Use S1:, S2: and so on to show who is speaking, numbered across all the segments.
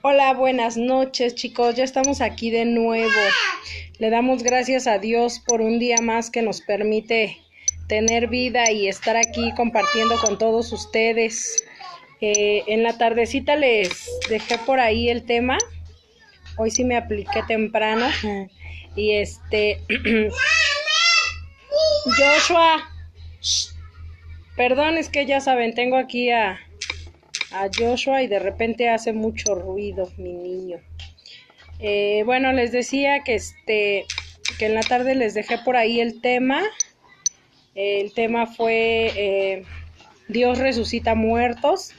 S1: Hola, buenas noches, chicos. Ya estamos aquí de nuevo. Le damos gracias a Dios por un día más que nos permite tener vida y estar aquí compartiendo con todos ustedes. En la tardecita les dejé por ahí el tema. Hoy sí me apliqué temprano. Y Joshua, perdón, es que ya saben, tengo aquí a Joshua y de repente hace mucho ruido mi niño. Bueno, les decía que que en la tarde les dejé por ahí el tema. El tema fue Dios resucita muertos.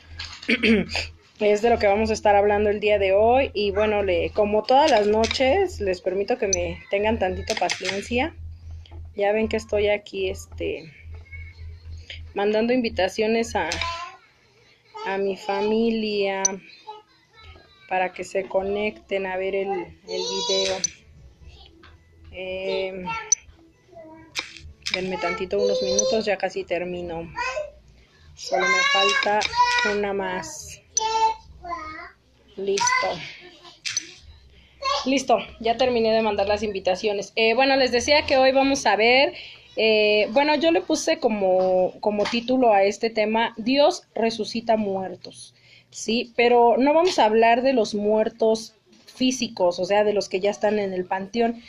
S1: Es de lo que vamos a estar hablando el día de hoy. Y bueno, como todas las noches, les permito que me tengan tantito paciencia. Ya ven que estoy aquí mandando invitaciones a mi familia para que se conecten a ver el video. Denme tantito, unos minutos, ya casi termino. Solo me falta una más. Listo, ya terminé de mandar las invitaciones. Bueno, les decía que hoy vamos a ver, bueno, yo le puse como título a este tema, Dios resucita muertos, ¿sí? Pero no vamos a hablar de los muertos físicos, o sea, de los que ya están en el panteón,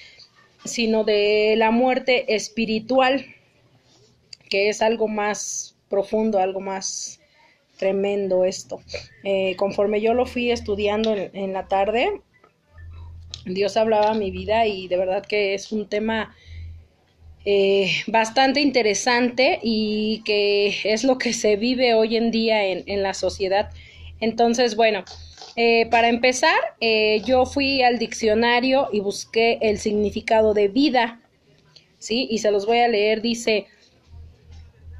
S1: sino de la muerte espiritual, que es algo más profundo, algo más tremendo esto. Conforme yo lo fui estudiando en la tarde, Dios hablaba a mi vida y de verdad que es un tema bastante interesante y que es lo que se vive hoy en día en la sociedad. Entonces, bueno, para empezar, yo fui al diccionario y busqué el significado de vida, ¿sí? Y se los voy a leer. Dice: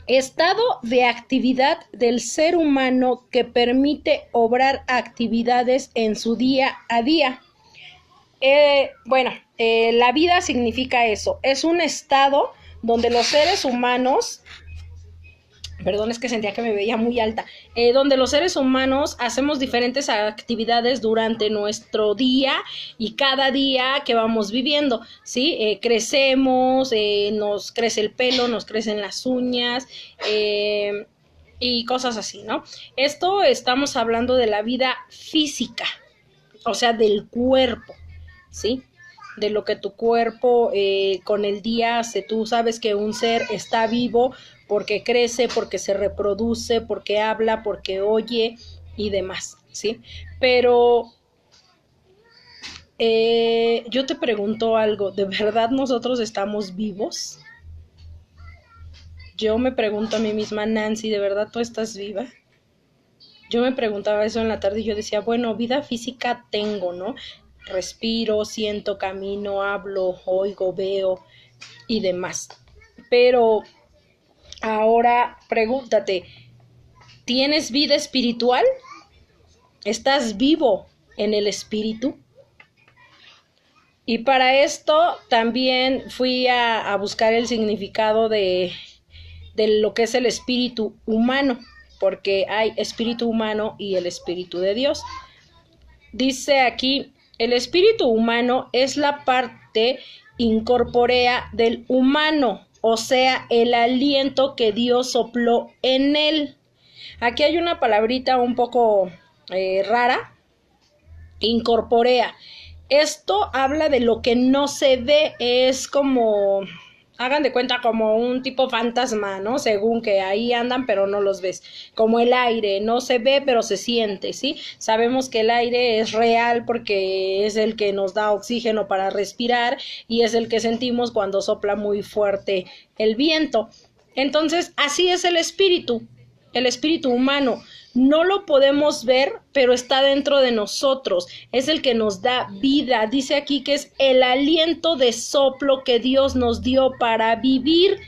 S1: estado de actividad del ser humano que permite obrar actividades en su día a día. La vida significa eso, es un estado donde los seres humanos, perdón, es que sentía que me veía muy alta, donde los seres humanos hacemos diferentes actividades durante nuestro día y cada día que vamos viviendo, ¿sí? Crecemos, nos crece el pelo, nos crecen las uñas, y cosas así, ¿no? Esto estamos hablando de la vida física, o sea, del cuerpo, ¿sí? De lo que tu cuerpo con el día hace. Tú sabes que un ser está vivo porque crece, porque se reproduce, porque habla, porque oye y demás, ¿sí? Pero yo te pregunto algo, ¿de verdad nosotros estamos vivos? Yo me pregunto a mí misma, Nancy, ¿de verdad tú estás viva? Yo me preguntaba eso en la tarde y yo decía, bueno, vida física tengo, ¿no? Respiro, siento, camino, hablo, oigo, veo y demás. Pero ahora pregúntate, ¿tienes vida espiritual? ¿Estás vivo en el espíritu? Y para esto también fui a buscar el significado de lo que es el espíritu humano, porque hay espíritu humano y el espíritu de Dios. Dice aquí, el espíritu humano es la parte incorpórea del humano, o sea, el aliento que Dios sopló en él. Aquí hay una palabrita un poco rara, incorpórea. Esto habla de lo que no se ve, es como, hagan de cuenta, como un tipo fantasma, ¿no? Según que ahí andan, pero no los ves. Como el aire, no se ve, pero se siente, ¿sí? Sabemos que el aire es real porque es el que nos da oxígeno para respirar y es el que sentimos cuando sopla muy fuerte el viento. Entonces, así es el espíritu humano. No lo podemos ver, pero está dentro de nosotros. Es el que nos da vida. Dice aquí que es el aliento de soplo que Dios nos dio para vivir.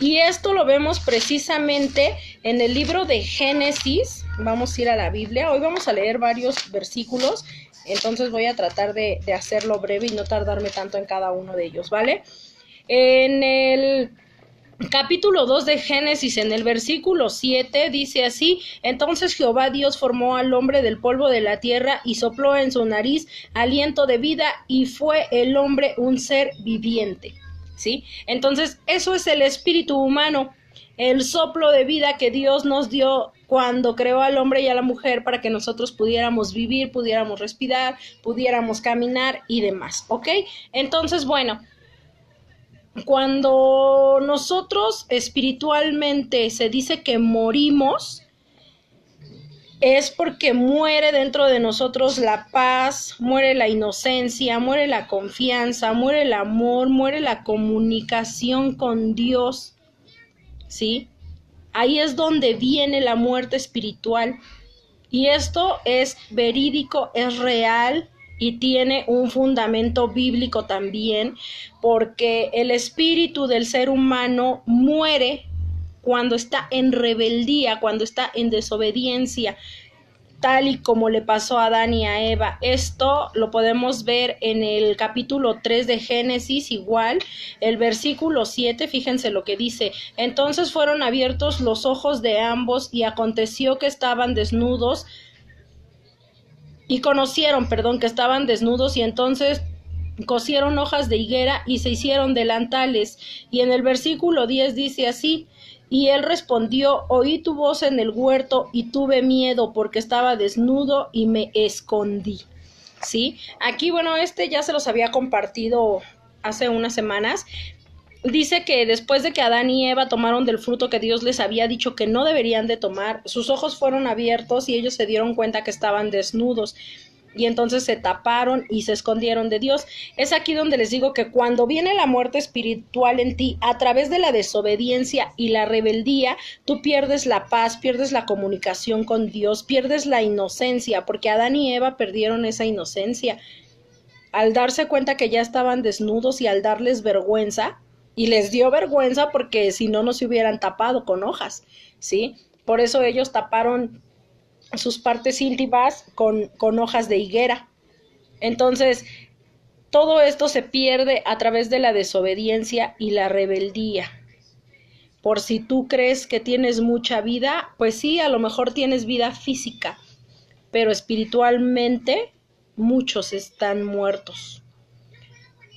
S1: Y esto lo vemos precisamente en el libro de Génesis. Vamos a ir a la Biblia. Hoy vamos a leer varios versículos. Entonces voy a tratar de hacerlo breve y no tardarme tanto en cada uno de ellos, ¿vale? En el capítulo 2 de Génesis, en el versículo 7, dice así: entonces Jehová Dios formó al hombre del polvo de la tierra y sopló en su nariz aliento de vida, y fue el hombre un ser viviente, ¿sí? Entonces, eso es el espíritu humano, el soplo de vida que Dios nos dio cuando creó al hombre y a la mujer para que nosotros pudiéramos vivir, pudiéramos respirar, pudiéramos caminar y demás, ¿ok? Entonces, bueno, cuando nosotros espiritualmente se dice que morimos, es porque muere dentro de nosotros la paz, muere la inocencia, muere la confianza, muere el amor, muere la comunicación con Dios, ¿sí? Ahí es donde viene la muerte espiritual. Y esto es verídico, es real y tiene un fundamento bíblico también, porque el espíritu del ser humano muere cuando está en rebeldía, cuando está en desobediencia, tal y como le pasó a Adán y a Eva. Esto lo podemos ver en el capítulo 3 de Génesis, igual, el versículo 7, fíjense lo que dice: entonces fueron abiertos los ojos de ambos, y aconteció que estaban desnudos, que estaban desnudos, y entonces cosieron hojas de higuera y se hicieron delantales. Y en el versículo 10 dice así: y él respondió: oí tu voz en el huerto y tuve miedo porque estaba desnudo y me escondí, ¿sí? Aquí, bueno, ya se los había compartido hace unas semanas. Dice que después de que Adán y Eva tomaron del fruto que Dios les había dicho que no deberían de tomar, sus ojos fueron abiertos y ellos se dieron cuenta que estaban desnudos. Y entonces se taparon y se escondieron de Dios. Es aquí donde les digo que cuando viene la muerte espiritual en ti, a través de la desobediencia y la rebeldía, tú pierdes la paz, pierdes la comunicación con Dios, pierdes la inocencia, porque Adán y Eva perdieron esa inocencia. Al darse cuenta que ya estaban desnudos y al darles vergüenza, y les dio vergüenza porque si no, no se hubieran tapado con hojas, ¿sí? Por eso ellos taparon sus partes íntimas con hojas de higuera. Entonces, todo esto se pierde a través de la desobediencia y la rebeldía. Por si tú crees que tienes mucha vida, pues sí, a lo mejor tienes vida física, pero espiritualmente muchos están muertos.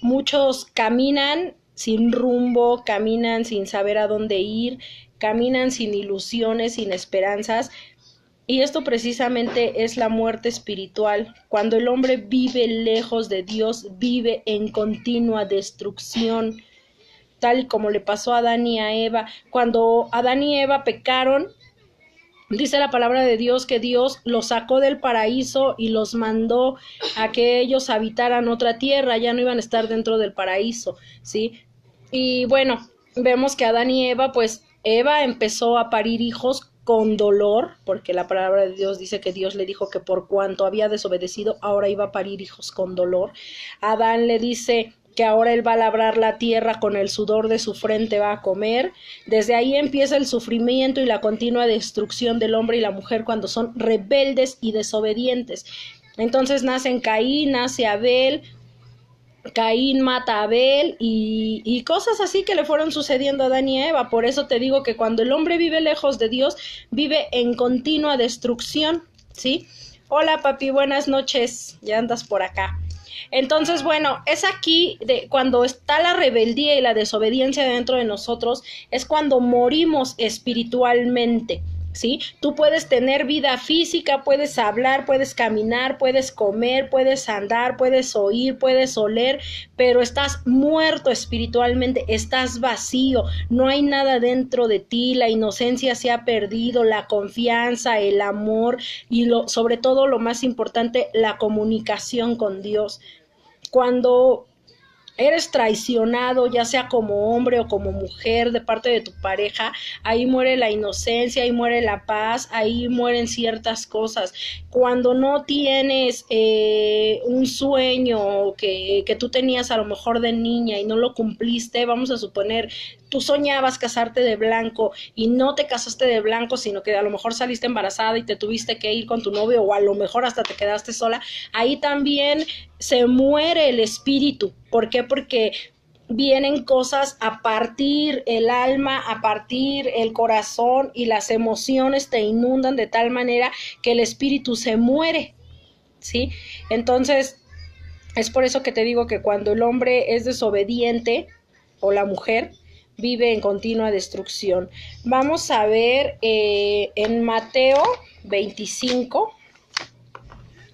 S1: Muchos caminan sin rumbo, caminan sin saber a dónde ir, caminan sin ilusiones, sin esperanzas. Y esto precisamente es la muerte espiritual. Cuando el hombre vive lejos de Dios, vive en continua destrucción, tal y como le pasó a Adán y a Eva. Cuando Adán y Eva pecaron, dice la palabra de Dios que Dios los sacó del paraíso y los mandó a que ellos habitaran otra tierra, ya no iban a estar dentro del paraíso, ¿sí? Y bueno, vemos que Adán y Eva, pues Eva empezó a parir hijos con dolor, porque la palabra de Dios dice que Dios le dijo que por cuanto había desobedecido, ahora iba a parir hijos con dolor. Adán le dice que ahora él va a labrar la tierra, con el sudor de su frente va a comer. Desde ahí empieza el sufrimiento y la continua destrucción del hombre y la mujer cuando son rebeldes y desobedientes. Entonces nacen Caín, nace Abel, Caín mata a Abel y cosas así que le fueron sucediendo a Adán y a Eva. Por eso te digo que cuando el hombre vive lejos de Dios, vive en continua destrucción, ¿sí? Hola papi, buenas noches, ya andas por acá. Entonces, bueno, es aquí cuando está la rebeldía y la desobediencia dentro de nosotros, es cuando morimos espiritualmente, ¿sí? Tú puedes tener vida física, puedes hablar, puedes caminar, puedes comer, puedes andar, puedes oír, puedes oler, pero estás muerto espiritualmente, estás vacío, no hay nada dentro de ti, la inocencia se ha perdido, la confianza, el amor y sobre todo lo más importante, la comunicación con Dios. Cuando eres traicionado, ya sea como hombre o como mujer, de parte de tu pareja, ahí muere la inocencia, ahí muere la paz, ahí mueren ciertas cosas. Cuando no tienes un sueño que tú tenías a lo mejor de niña y no lo cumpliste, vamos a suponer, tú soñabas casarte de blanco y no te casaste de blanco, sino que a lo mejor saliste embarazada y te tuviste que ir con tu novio, o a lo mejor hasta te quedaste sola, ahí también se muere el espíritu. ¿Por qué? Porque vienen cosas a partir el alma, a partir el corazón, y las emociones te inundan de tal manera que el espíritu se muere, ¿sí? Entonces, es por eso que te digo que cuando el hombre es desobediente, o la mujer, vive en continua destrucción. Vamos a ver en Mateo 25,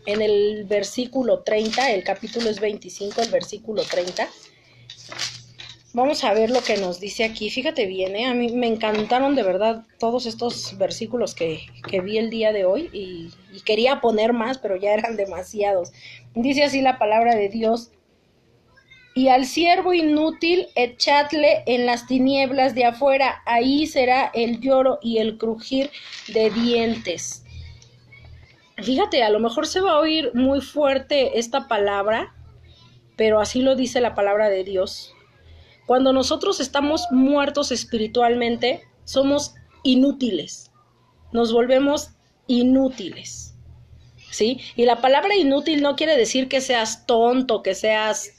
S1: en el versículo 30, el capítulo es 25, el versículo 30. Vamos a ver lo que nos dice aquí. Fíjate bien, a mí me encantaron de verdad todos estos versículos que vi el día de hoy, y quería poner más, pero ya eran demasiados. Dice así la palabra de Dios: y al siervo inútil echadle en las tinieblas de afuera, ahí será el lloro y el crujir de dientes. Fíjate, a lo mejor se va a oír muy fuerte esta palabra, pero así lo dice la palabra de Dios. Cuando nosotros estamos muertos espiritualmente, somos inútiles, nos volvemos inútiles, ¿sí? Y la palabra inútil no quiere decir que seas tonto, que seas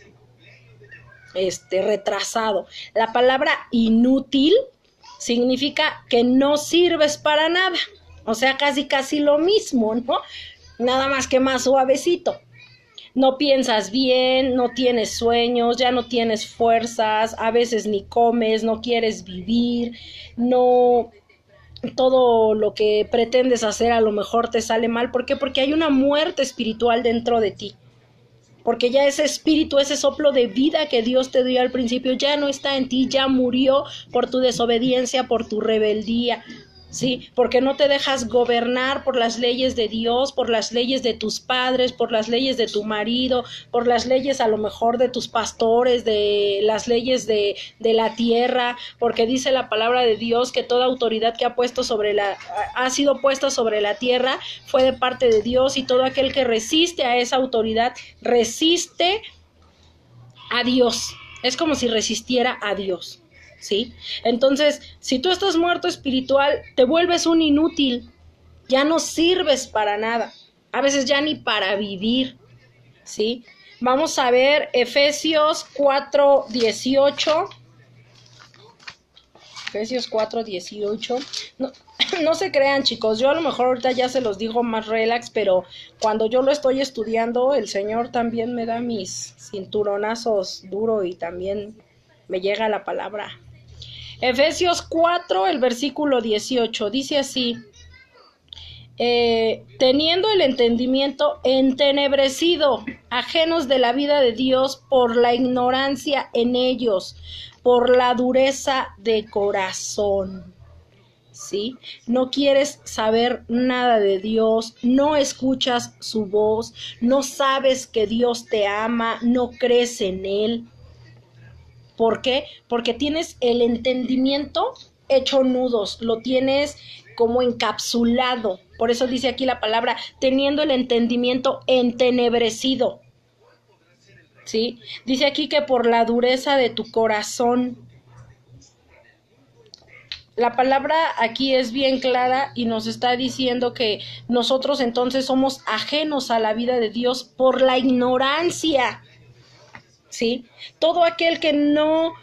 S1: retrasado. La palabra inútil significa que no sirves para nada, o sea, casi lo mismo, ¿no? Nada más que más suavecito. No piensas bien, no tienes sueños, ya no tienes fuerzas, a veces ni comes, no quieres vivir, no, todo lo que pretendes hacer a lo mejor te sale mal. ¿Por qué? Porque hay una muerte espiritual dentro de ti. Porque ya ese espíritu, ese soplo de vida que Dios te dio al principio, ya no está en ti, ya murió por tu desobediencia, por tu rebeldía, ¿sí? Porque no te dejas gobernar por las leyes de Dios, por las leyes de tus padres, por las leyes de tu marido, por las leyes a lo mejor de tus pastores, de las leyes de la tierra, porque dice la palabra de Dios que toda autoridad que ha sido puesta sobre la tierra fue de parte de Dios, y todo aquel que resiste a esa autoridad resiste a Dios. Es como si resistiera a Dios, ¿sí? Entonces, si tú estás muerto espiritual, te vuelves un inútil, ya no sirves para nada, a veces ya ni para vivir, ¿sí? Vamos a ver Efesios 4:18. Efesios 4:18. No se crean, chicos, yo a lo mejor ahorita ya se los digo más relax, pero cuando yo lo estoy estudiando, el Señor también me da mis cinturonazos duro y también me llega la palabra. Efesios 4, el versículo 18, dice así: teniendo el entendimiento entenebrecido, ajenos de la vida de Dios por la ignorancia en ellos, por la dureza de corazón. ¿Sí? No quieres saber nada de Dios, no escuchas su voz, no sabes que Dios te ama, no crees en Él. ¿Por qué? Porque tienes el entendimiento hecho nudos, lo tienes como encapsulado. Por eso dice aquí la palabra, teniendo el entendimiento entenebrecido. ¿Sí? Dice aquí que por la dureza de tu corazón. La palabra aquí es bien clara y nos está diciendo que nosotros entonces somos ajenos a la vida de Dios por la ignorancia, ¿sí? Todo aquel que no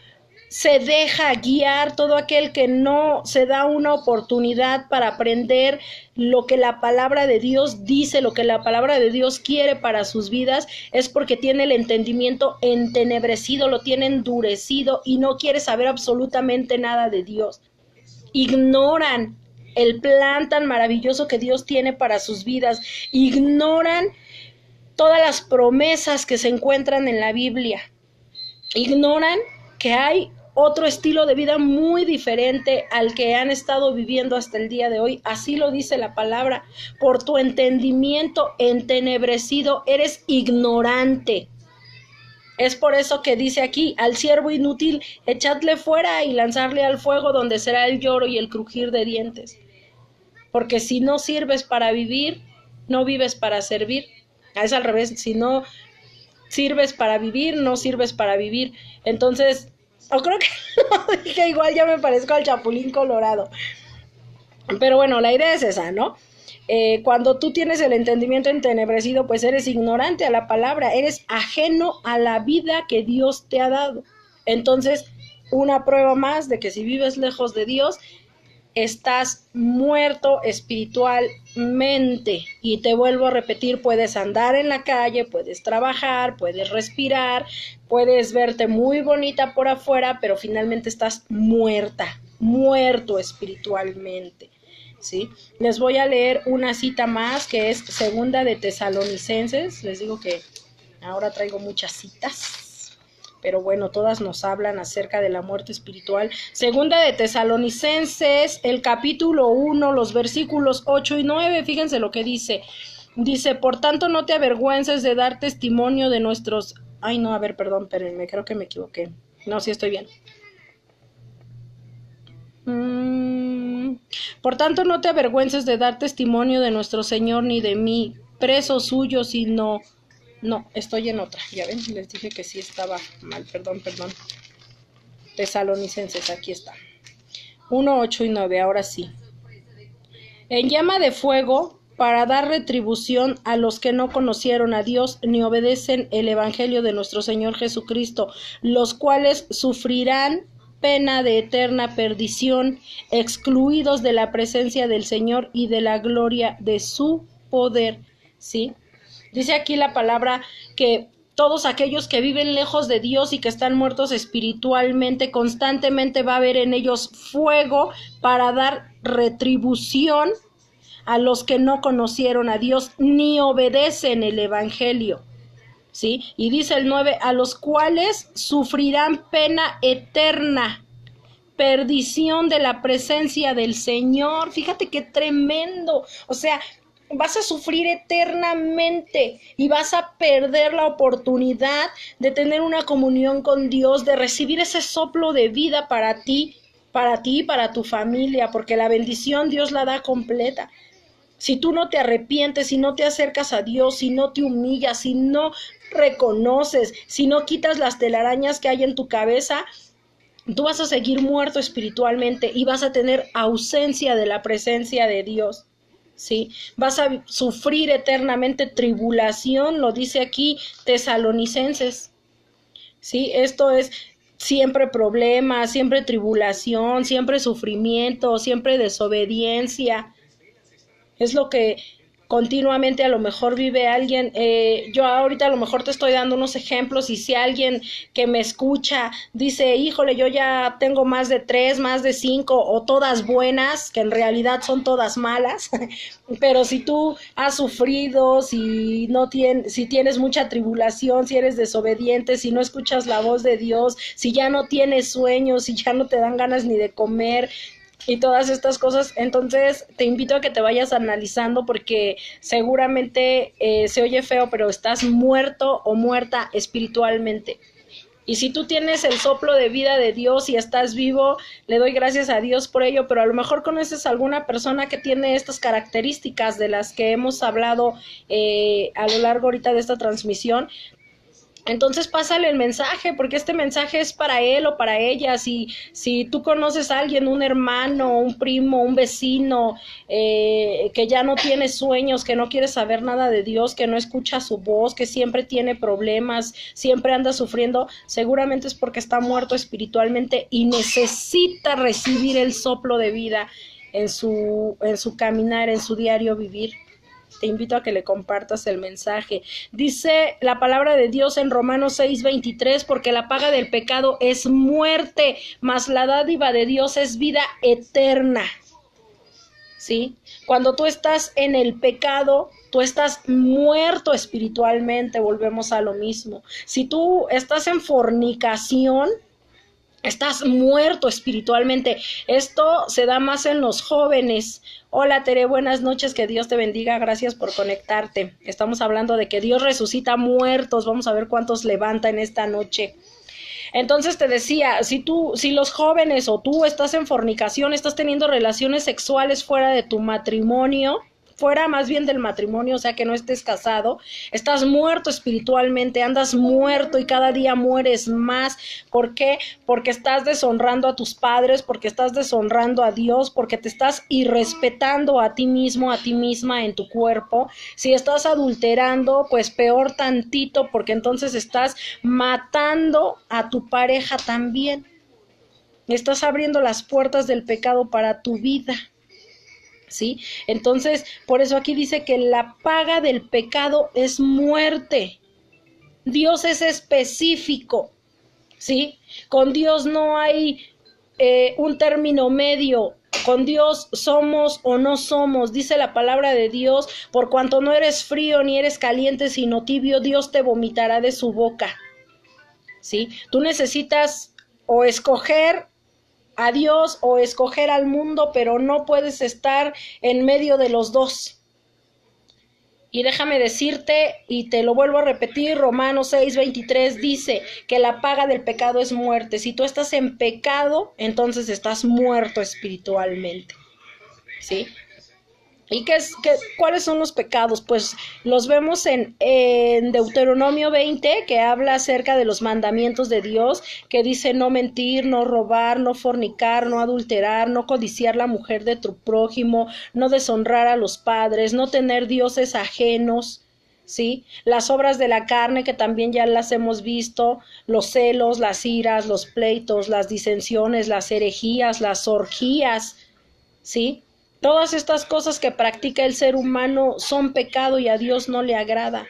S1: se deja guiar, todo aquel que no se da una oportunidad para aprender lo que la palabra de Dios dice, lo que la palabra de Dios quiere para sus vidas, es porque tiene el entendimiento entenebrecido, lo tiene endurecido y no quiere saber absolutamente nada de Dios. Ignoran el plan tan maravilloso que Dios tiene para sus vidas, ignoran todas las promesas que se encuentran en la Biblia, ignoran que hay otro estilo de vida muy diferente al que han estado viviendo hasta el día de hoy. Así lo dice la palabra: por tu entendimiento entenebrecido eres ignorante. Es por eso que dice aquí, al siervo inútil, echadle fuera y lanzarle al fuego, donde será el lloro y el crujir de dientes. Porque si no sirves para vivir, no vives para servir. Es al revés, si no sirves para vivir, no sirves para vivir. Entonces, creo que lo dije igual, ya me parezco al Chapulín Colorado. Pero bueno, la idea es esa, ¿no? Cuando tú tienes el entendimiento entenebrecido, pues eres ignorante a la palabra, eres ajeno a la vida que Dios te ha dado. Entonces, una prueba más de que si vives lejos de Dios, estás muerto espiritualmente. Y te vuelvo a repetir, puedes andar en la calle, puedes trabajar, puedes respirar, puedes verte muy bonita por afuera, pero finalmente estás muerto espiritualmente, ¿sí? Les voy a leer una cita más que es segunda de Tesalonicenses. Les digo que ahora traigo muchas citas, pero bueno, todas nos hablan acerca de la muerte espiritual. Segunda de Tesalonicenses, el capítulo 1, los versículos 8 y 9, fíjense lo que dice. Dice, por tanto no te avergüences de dar testimonio de nuestros... Ay, no, a ver, perdón, espérenme, creo que me equivoqué. No, sí estoy bien. Por tanto no te avergüences de dar testimonio de nuestro Señor ni de mí, preso suyo, sino... No, estoy en otra, ya ven, les dije que sí estaba mal, perdón. Tesalonicenses, aquí está. 1, 8 y 9, ahora sí. En llama de fuego, para dar retribución a los que no conocieron a Dios ni obedecen el evangelio de nuestro Señor Jesucristo, los cuales sufrirán pena de eterna perdición, excluidos de la presencia del Señor y de la gloria de su poder, ¿sí? Dice aquí la palabra que todos aquellos que viven lejos de Dios y que están muertos espiritualmente, constantemente va a haber en ellos fuego para dar retribución a los que no conocieron a Dios ni obedecen el evangelio, ¿sí? Y dice el 9, a los cuales sufrirán pena eterna, perdición de la presencia del Señor. Fíjate qué tremendo, o sea, vas a sufrir eternamente y vas a perder la oportunidad de tener una comunión con Dios, de recibir ese soplo de vida para ti y para tu familia, porque la bendición Dios la da completa. Si tú no te arrepientes, si no te acercas a Dios, si no te humillas, si no reconoces, si no quitas las telarañas que hay en tu cabeza, tú vas a seguir muerto espiritualmente y vas a tener ausencia de la presencia de Dios, ¿sí? Vas a sufrir eternamente tribulación, lo dice aquí Tesalonicenses, ¿sí? Esto es siempre problemas, siempre tribulación, siempre sufrimiento, siempre desobediencia. Es lo que continuamente a lo mejor vive alguien. Yo ahorita a lo mejor te estoy dando unos ejemplos y si alguien que me escucha dice, híjole, yo ya tengo más de 3, más de 5 o todas buenas, que en realidad son todas malas, pero si tú has sufrido, si tienes mucha tribulación, si eres desobediente, si no escuchas la voz de Dios, si ya no tienes sueños, si ya no te dan ganas ni de comer, y todas estas cosas, entonces te invito a que te vayas analizando porque seguramente se oye feo, pero estás muerto o muerta espiritualmente. Y si tú tienes el soplo de vida de Dios y estás vivo, le doy gracias a Dios por ello, pero a lo mejor conoces a alguna persona que tiene estas características de las que hemos hablado a lo largo ahorita de esta transmisión. Entonces pásale el mensaje, porque este mensaje es para él o para ella. Si tú conoces a alguien, un hermano, un primo, un vecino, que ya no tiene sueños, que no quiere saber nada de Dios, que no escucha su voz, que siempre tiene problemas, siempre anda sufriendo, seguramente es porque está muerto espiritualmente y necesita recibir el soplo de vida en su caminar, en su diario vivir. Te invito a que le compartas el mensaje. Dice la palabra de Dios en Romanos 6:23, porque la paga del pecado es muerte, mas la dádiva de Dios es vida eterna. ¿Sí? Cuando tú estás en el pecado, tú estás muerto espiritualmente, volvemos a lo mismo. Si tú estás en fornicación, estás muerto espiritualmente. Esto se da más en los jóvenes. Hola Tere, buenas noches, que Dios te bendiga, gracias por conectarte. Estamos hablando de que Dios resucita muertos, vamos a ver cuántos levanta en esta noche. Entonces te decía, si los jóvenes o tú estás en fornicación, estás teniendo relaciones sexuales fuera de tu matrimonio, fuera más bien del matrimonio, o sea, que no estés casado, estás muerto espiritualmente, andas muerto y cada día mueres más. ¿Por qué? Porque estás deshonrando a tus padres, porque estás deshonrando a Dios, porque te estás irrespetando a ti mismo, a ti misma en tu cuerpo. Si estás adulterando, pues peor tantito, porque entonces estás matando a tu pareja también. Estás abriendo las puertas del pecado para tu vida, ¿sí? Entonces, por eso aquí dice que la paga del pecado es muerte. Dios es específico, ¿sí? Con Dios no hay un término medio. Con Dios somos o no somos, dice la palabra de Dios, por cuanto no eres frío ni eres caliente, sino tibio, Dios te vomitará de su boca, ¿sí? Tú necesitas o escoger a Dios o escoger al mundo, pero no puedes estar en medio de los dos. Y déjame decirte, y te lo vuelvo a repetir, Romanos 6:23 dice que la paga del pecado es muerte. Si tú estás en pecado, entonces estás muerto espiritualmente, ¿sí? ¿Y cuáles son los pecados? Pues los vemos en Deuteronomio 20, que habla acerca de los mandamientos de Dios, que dice no mentir, no robar, no fornicar, no adulterar, no codiciar la mujer de tu prójimo, no deshonrar a los padres, no tener dioses ajenos, ¿sí? Las obras de la carne, que también ya las hemos visto, los celos, las iras, los pleitos, las disensiones, las herejías, las orgías, ¿sí? Todas estas cosas que practica el ser humano son pecado y a Dios no le agrada.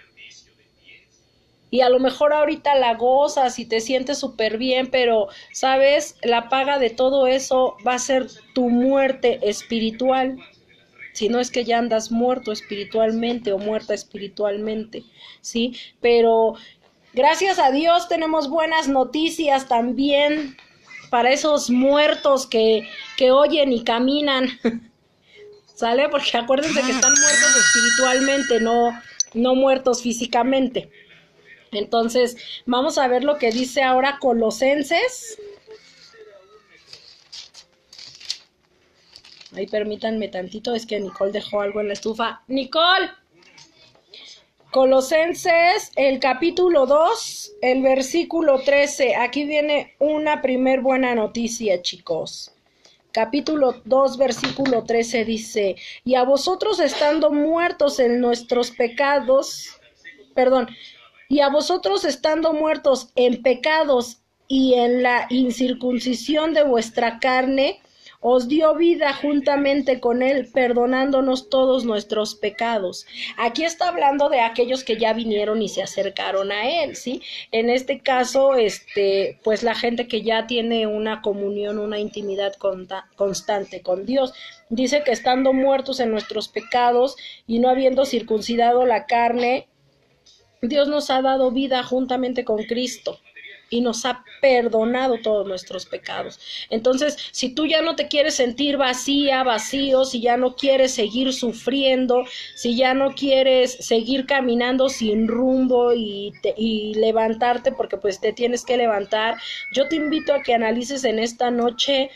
S1: Y a lo mejor ahorita la gozas y te sientes súper bien, pero, ¿sabes? La paga de todo eso va a ser tu muerte espiritual. Si no es que ya andas muerto espiritualmente o muerta espiritualmente, ¿sí? Pero gracias a Dios tenemos buenas noticias también para esos muertos que oyen y caminan. ¿Sale? Porque acuérdense que están muertos espiritualmente, no muertos físicamente. Entonces, vamos a ver lo que dice ahora Colosenses. Ahí permítanme tantito, es que Nicole dejó algo en la estufa. ¡Nicole! Colosenses, el capítulo 2, el versículo 13. Aquí viene una primer buena noticia, chicos. Capítulo 2, versículo 13 dice, y a vosotros estando muertos en nuestros pecados, y a vosotros estando muertos en pecados y en la incircuncisión de vuestra carne, os dio vida juntamente con él, perdonándonos todos nuestros pecados. Aquí está hablando de aquellos que ya vinieron y se acercaron a él, ¿sí? En este caso, pues la gente que ya tiene una comunión, una intimidad constante con Dios. Dice que estando muertos en nuestros pecados y no habiendo circuncidado la carne, Dios nos ha dado vida juntamente con Cristo y nos ha perdonado todos nuestros pecados. Entonces, si tú ya no te quieres sentir vacía, vacío, si ya no quieres seguir sufriendo, si ya no quieres seguir caminando sin rumbo y levantarte, porque pues te tienes que levantar, yo te invito a que analices en esta noche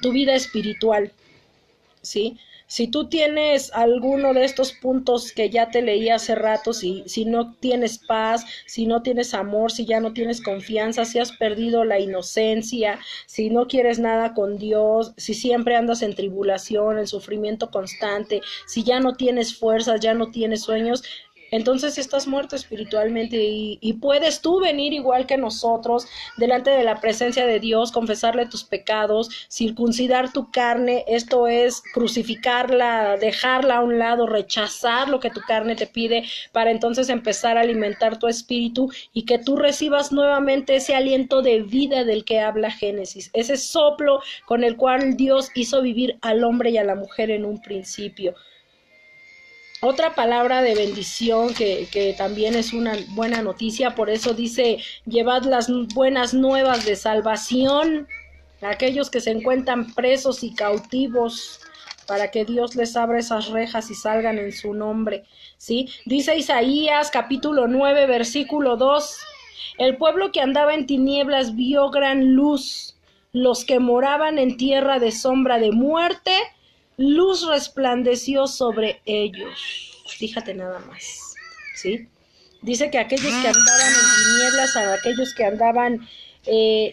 S1: tu vida espiritual, ¿sí? Si tú tienes alguno de estos puntos que ya te leí hace rato, si no tienes paz, si no tienes amor, si ya no tienes confianza, si has perdido la inocencia, si no quieres nada con Dios, si siempre andas en tribulación, en sufrimiento constante, si ya no tienes fuerzas, ya no tienes sueños, entonces estás muerto espiritualmente y puedes tú venir igual que nosotros delante de la presencia de Dios, confesarle tus pecados, circuncidar tu carne, esto es crucificarla, dejarla a un lado, rechazar lo que tu carne te pide para entonces empezar a alimentar tu espíritu y que tú recibas nuevamente ese aliento de vida del que habla Génesis, ese soplo con el cual Dios hizo vivir al hombre y a la mujer en un principio. Otra palabra de bendición que también es una buena noticia, por eso dice, llevad las buenas nuevas de salvación a aquellos que se encuentran presos y cautivos, para que Dios les abra esas rejas y salgan en su nombre, ¿sí? Dice Isaías capítulo 9, versículo 2, el pueblo que andaba en tinieblas vio gran luz, los que moraban en tierra de sombra de muerte, luz resplandeció sobre ellos. Fíjate nada más, ¿sí? Dice que aquellos que andaban en tinieblas, a aquellos que andaban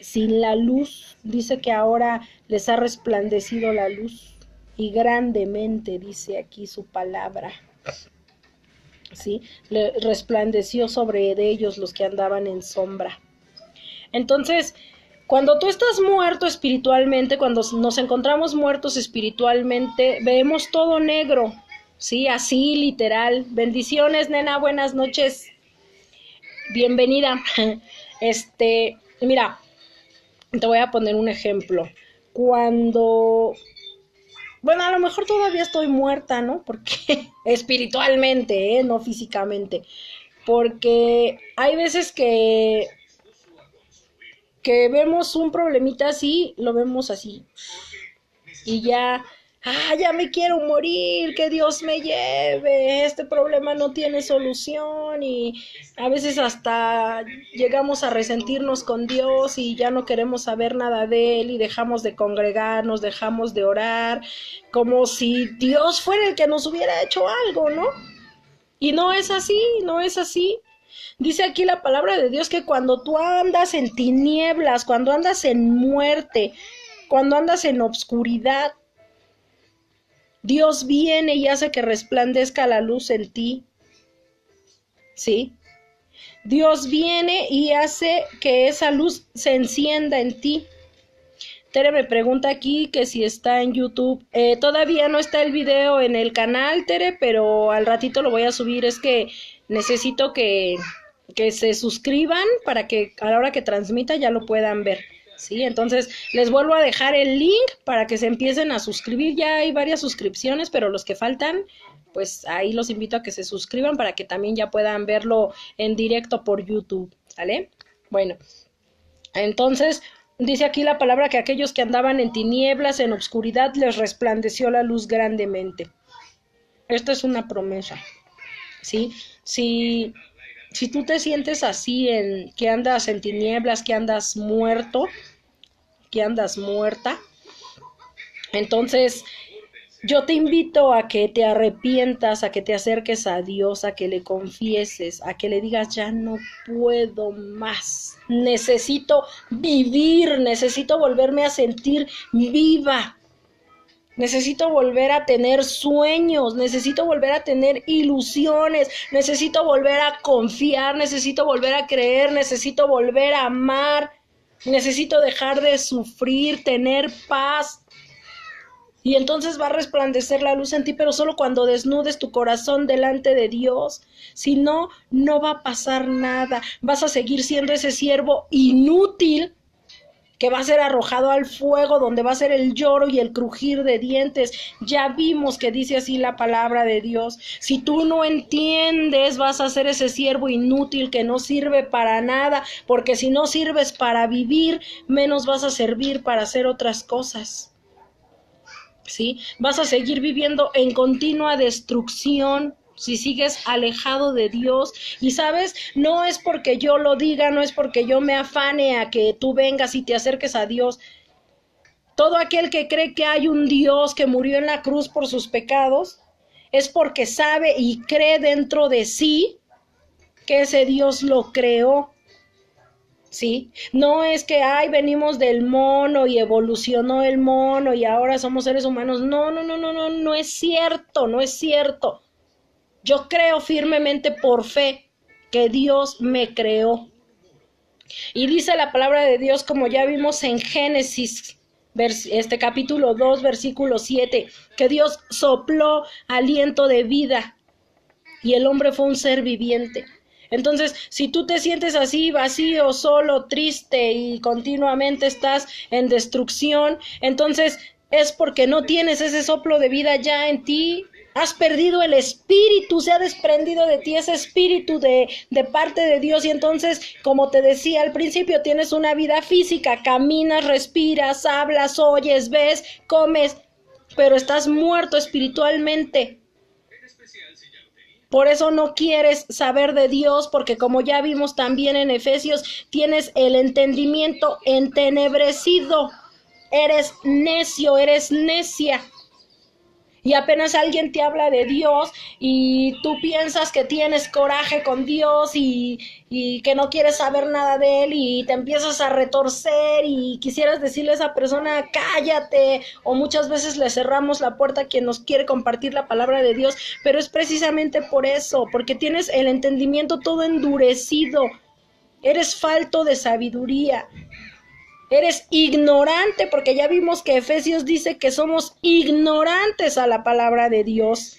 S1: sin la luz, dice que ahora les ha resplandecido la luz, y grandemente, dice aquí su palabra, ¿sí? Le resplandeció sobre ellos los que andaban en sombra. Entonces, cuando tú estás muerto espiritualmente, cuando nos encontramos muertos espiritualmente, vemos todo negro, ¿sí? Así, literal. Bendiciones, nena, buenas noches. Bienvenida. Mira, te voy a poner un ejemplo. Cuando, bueno, a lo mejor todavía estoy muerta, ¿no? Porque espiritualmente, no físicamente. Porque hay veces que vemos un problemita así, lo vemos así. Y ya, ya me quiero morir, que Dios me lleve, este problema no tiene solución, y a veces hasta llegamos a resentirnos con Dios y ya no queremos saber nada de Él y dejamos de congregarnos, dejamos de orar, como si Dios fuera el que nos hubiera hecho algo, ¿no? Y no es así, no es así. Dice aquí la palabra de Dios que cuando tú andas en tinieblas, cuando andas en muerte, cuando andas en obscuridad, Dios viene y hace que resplandezca la luz en ti, ¿sí? Dios viene y hace que esa luz se encienda en ti. Tere me pregunta aquí que si está en YouTube. Todavía no está el video en el canal, Tere, pero al ratito lo voy a subir. Es que necesito que se suscriban para que a la hora que transmita ya lo puedan ver, ¿sí? Entonces les vuelvo a dejar el link para que se empiecen a suscribir. Ya hay varias suscripciones, pero los que faltan, pues ahí los invito a que se suscriban para que también ya puedan verlo en directo por YouTube, ¿vale? Bueno, entonces dice aquí la palabra que aquellos que andaban en tinieblas, en obscuridad, les resplandeció la luz grandemente. Esto es una promesa, ¿sí? Si tú te sientes así, que andas en tinieblas, que andas muerto, que andas muerta, entonces yo te invito a que te arrepientas, a que te acerques a Dios, a que le confieses, a que le digas, ya no puedo más, necesito vivir, necesito volverme a sentir viva. Necesito volver a tener sueños, necesito volver a tener ilusiones, necesito volver a confiar, necesito volver a creer, necesito volver a amar, necesito dejar de sufrir, tener paz. Y entonces va a resplandecer la luz en ti, pero solo cuando desnudes tu corazón delante de Dios. Si no, no va a pasar nada. Vas a seguir siendo ese siervo inútil que va a ser arrojado al fuego, donde va a ser el lloro y el crujir de dientes. Ya vimos que dice así la palabra de Dios. Si tú no entiendes, vas a ser ese siervo inútil que no sirve para nada, porque si no sirves para vivir, menos vas a servir para hacer otras cosas, ¿sí? Vas a seguir viviendo en continua destrucción si sigues alejado de Dios. Y sabes, no es porque yo lo diga, no es porque yo me afane a que tú vengas y te acerques a Dios. Todo aquel que cree que hay un Dios que murió en la cruz por sus pecados, es porque sabe y cree dentro de sí que ese Dios lo creó, ¿sí? No es que, venimos del mono y evolucionó el mono y ahora somos seres humanos. No es cierto, no es cierto. Yo creo firmemente por fe que Dios me creó. Y dice la palabra de Dios, como ya vimos en Génesis, capítulo 2, versículo 7, que Dios sopló aliento de vida y el hombre fue un ser viviente. Entonces, si tú te sientes así, vacío, solo, triste y continuamente estás en destrucción, entonces es porque no tienes ese soplo de vida ya en ti. Has perdido el espíritu, se ha desprendido de ti ese espíritu de parte de Dios. Y entonces, como te decía al principio, tienes una vida física, caminas, respiras, hablas, oyes, ves, comes, pero estás muerto espiritualmente. Por eso no quieres saber de Dios, porque como ya vimos también en Efesios, tienes el entendimiento entenebrecido. Eres necio, eres necia. Y apenas alguien te habla de Dios y tú piensas que tienes coraje con Dios y que no quieres saber nada de Él y te empiezas a retorcer y quisieras decirle a esa persona, cállate, o muchas veces le cerramos la puerta a quien nos quiere compartir la palabra de Dios, pero es precisamente por eso, porque tienes el entendimiento todo endurecido, eres falto de sabiduría. Eres ignorante, porque ya vimos que Efesios dice que somos ignorantes a la palabra de Dios.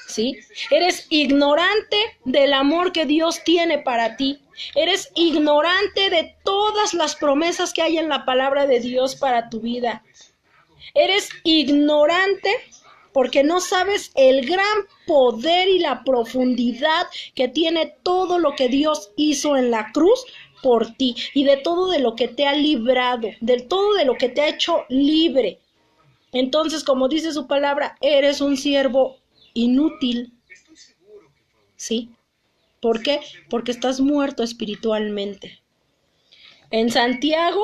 S1: ¿Sí? Eres ignorante del amor que Dios tiene para ti. Eres ignorante de todas las promesas que hay en la palabra de Dios para tu vida. Eres ignorante porque no sabes el gran poder y la profundidad que tiene todo lo que Dios hizo en la cruz por ti y de todo de lo que te ha librado, de todo de lo que te ha hecho libre. Entonces, como dice su palabra, eres un siervo inútil. ¿Sí? ¿Por qué? Porque estás muerto espiritualmente. En Santiago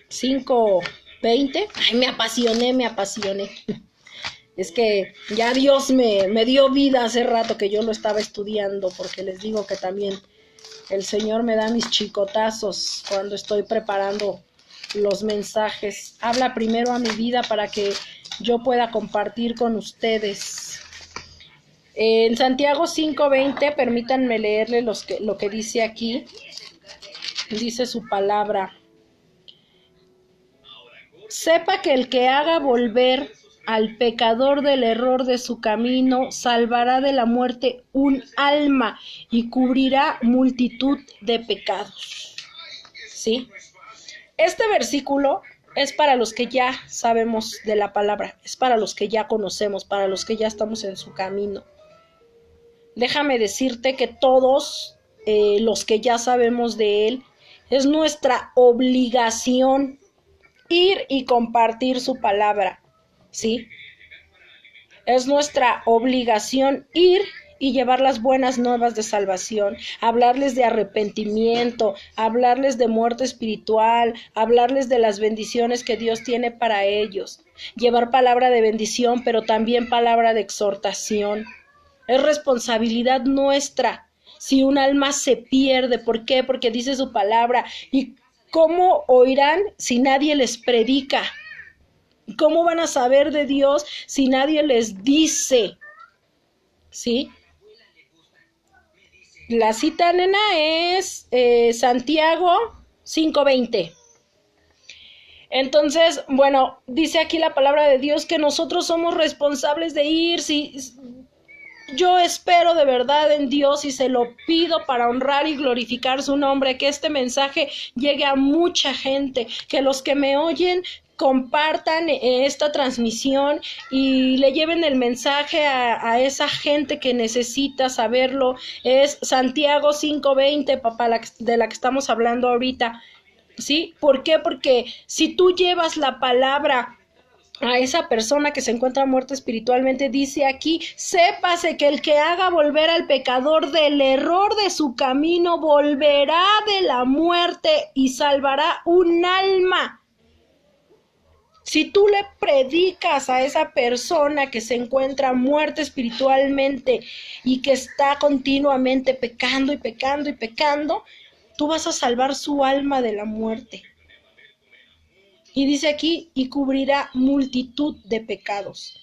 S1: 5:20, ay, me apasioné. Es que ya Dios me dio vida hace rato que yo lo estaba estudiando, porque les digo que también el Señor me da mis chicotazos cuando estoy preparando los mensajes. Habla primero a mi vida para que yo pueda compartir con ustedes. En Santiago 5:20, permítanme leerle lo que dice aquí. Dice su palabra. Sepa que el que haga volver al pecador del error de su camino, salvará de la muerte un alma y cubrirá multitud de pecados. ¿Sí? Este versículo es para los que ya sabemos de la palabra, es para los que ya conocemos, para los que ya estamos en su camino. Déjame decirte que todos los que ya sabemos de Él, es nuestra obligación ir y compartir su palabra. ¿Sí? Es nuestra obligación ir y llevar las buenas nuevas de salvación, hablarles de arrepentimiento, hablarles de muerte espiritual, hablarles de las bendiciones que Dios tiene para ellos, llevar palabra de bendición, pero también palabra de exhortación. Es responsabilidad nuestra si un alma se pierde. ¿Por qué? Porque dice su palabra. ¿Y cómo oirán si nadie les predica? ¿Cómo van a saber de Dios si nadie les dice? ¿Sí? La cita, nena, es Santiago 5:20. Entonces, bueno, dice aquí la palabra de Dios que nosotros somos responsables de ir. Si yo espero de verdad en Dios y se lo pido para honrar y glorificar su nombre, que este mensaje llegue a mucha gente, que los que me oyen compartan esta transmisión y le lleven el mensaje a esa gente que necesita saberlo. Es Santiago 5:20, papá, de la que estamos hablando ahorita. ¿Sí? ¿Por qué? Porque si tú llevas la palabra a esa persona que se encuentra muerta espiritualmente, dice aquí, sépase que el que haga volver al pecador del error de su camino, volverá de la muerte y salvará un alma. Si tú le predicas a esa persona que se encuentra muerta espiritualmente y que está continuamente pecando y pecando y pecando, tú vas a salvar su alma de la muerte. Y dice aquí, y cubrirá multitud de pecados.